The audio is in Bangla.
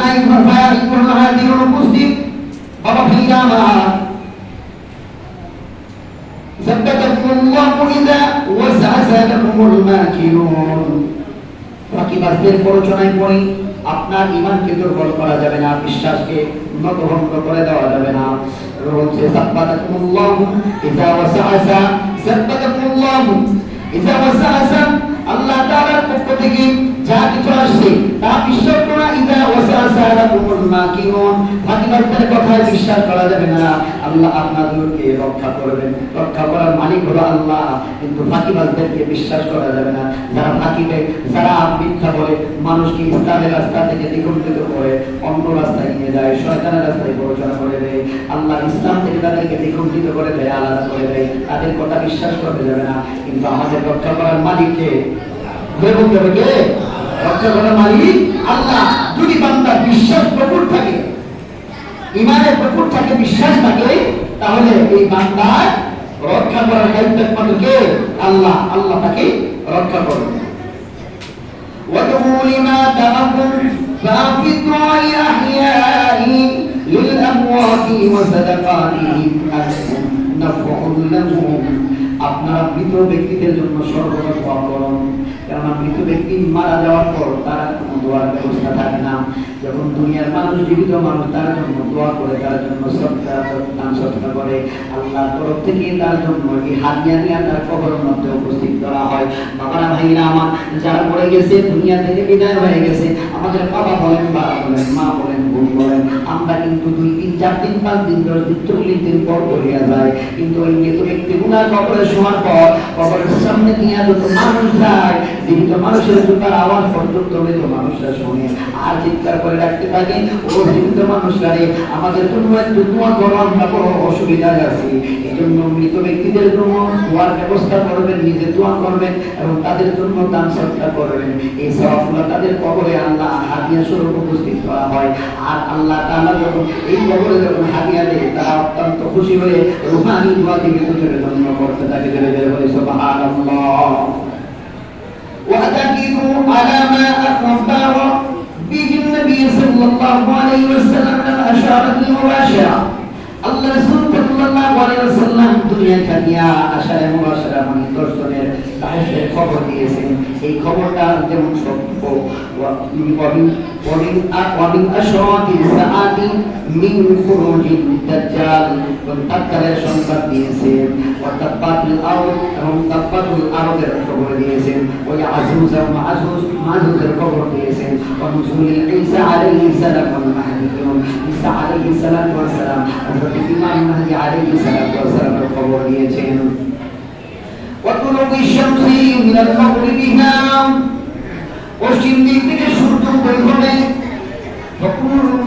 নাই ভাই কোন হাজির উপস্থিত বাবা ভাইরা আমার সাব্বাতাকুল্লাহু ইযা ওয়াসাসাকুমুল মাকিরুন ফাকিবাসদের প্ররোচনায় পড়ে আপনার ঈমানকে দুর্বল করা যাবে না, বিশ্বাসকে নতভঙ্গ করে দেওয়া যাবে না। বলছে সাব্বাতাকুল্লাহু ইযা ওয়াসাসা সাব্বাতাকুল্লাহু ইযা ওয়াসাসা আল্লাহ তাআলার পক্ষ থেকে যা কিছু আসছে তা বিশ্বাস করা ইযা ওয়াসাসা লাকুমুল মাকিরুন ফাকিবাসদের কথায় বিশ্বাস করা যাবে না। আল্লাহ আপনাদেরকে রক্ষা করবেন, রক্ষা করার মালিক হলো আল্লাহ, কিন্তু ফাকিবাসদেরকে বিশ্বাস করা যাবে না। যারা ফাঁকি দেয়, যারা মিথ্যা বলে, মানুষকে ইসলামের রাস্তা থেকে দ্বিগুণিত করে অন্য রাস্তায় নিয়ে যায়, শয়তানের রাস্তায় প্ররোচনা করে দেয়, আল্লাহ ইসলাম থেকে তাদেরকে দ্বিগুণিত করে দেয়, আলাদা করে দেয়, তাদের কথা বিশ্বাস করতে যাবে না। কিন্তু আমাদের রক্ষা করার মালিককে বলতে হবে কে? রক্ষা করার মালিক আল্লাহ। যদি বান্দার বিশ্বাস প্রকট থাকে, ঈমানের প্রকট থাকে, বিশ্বাস থাকে, তাহলে এই বান্দার রক্ষা করার দায়িত্ব একমাত্র কে? আল্লাহ। আল্লাহ তাকে রক্ষা করবে। وَادْعُوا لِمَا تَرَكُمْ فَأَنفِقُوا لِلْأَحْيَاءِ لِلْأَمْوَاتِ وَصَدَقَاتِهِمْ أَنْتُمْ نَفْعٌ لَهُمْ আপনারা মৃত ব্যক্তিদের জন্য সর্বদা দোয়া করুন, কারণ মৃত ব্যক্তি মারা যাওয়ার পর তার কোনো দোয়ার ব্যবস্থা থাকে না। যখন দুনিয়ার মানুষ, জীবিত মানুষ তার জন্য দোয়া করে, তার জন্য সদকা করে, আল্লাহর তরফ থেকে তার জন্য এই হাদিয়া নিয়ে তার কবরের মধ্যে উপস্থিত করা হয়। বাবারা ভাইরা আমার, যারা মরে গেছে, দুনিয়া থেকে বিদায় হয়ে গেছে, আমাদের বাবা বলেন, বাবা বলেন, মা বলেন, বোন বলেন, আমরা কিন্তু 2 দিন 4 দিন 5 দিন 10 দিন 40 দিন পর করিয়া যায়। কিন্তু ওই মৃত ব্যক্তি গুনাহ কবরে শোয়ার পর কবরের সামনে নিয়ে যত মানুষ যায়, জীবিত মানুষের জুতার আওয়াজ পর্যন্ত মৃত মানুষরা শোনে আর চিৎকার করে ডাকতে থাকে, ও জীবিত মানুষরা রে, আমাদের জন্য একটু দোয়া করো, আমরা বড় অসুবিধায় আছি। এই জন্য মৃত ব্যক্তিদের জন্য দোয়ার ব্যবস্থা করবেন, নিজে দোয়া করবেন এবং তাদের জন্য দান সদকা করবেন। এই সওয়াবগুলো তাদের কবরে আল্লাহ হাদিয়া স্বরূপ উপস্থিত করা হয়। আর আল্লাহ তাআলা যখন এই কবরে যখন হাদিয়া দেয়, তারা অত্যন্ত খুশি হয়ে রূহানি দোয়া থেকে তুলে জন্য করতে থাকে। জোরে জোরে বলে সুবহানাল্লাহ। وَأَتَكِلُوا عَلَى مَا أَخْبَرَ به النبي صلى الله عليه وسلم من الأشارة المباشرة আল্লাহ রাসূল সাল্লাল্লাহু আলাইহি ওয়াসাল্লাম দুনিয়া থেকে আশারে মুবাশশারা মানে দর্শনের তাহের খবর দিয়েছেন। এই খবরটা যেমন সত্য, ওয়াবিন আশরাতি সাআতি মিন খুরুজিদ দাজ্জাল, দাজ্জালের সংবাদ দিয়েছেন। ওয়া তাব্বাতুল আরদ এবং তাব্বাতুল আরদের খবর দিয়েছেন। ওয়া আজুজ এবং মাজুজের খবর দিয়েছেন। ওয়া নুজুলিল ঈসা আলাইহিস সালাম ওয়াল মাহদী, ঈসা আলাইহিস সালাম ওয়া সালাম, ইমাম মাহদী আলাইহিস সালাতু ওয়া সালামের খবর দিয়েছেন। ওয়া তুলুবি শামসি মিনাল মাগরিবিহা, পশ্চিম দিক থেকে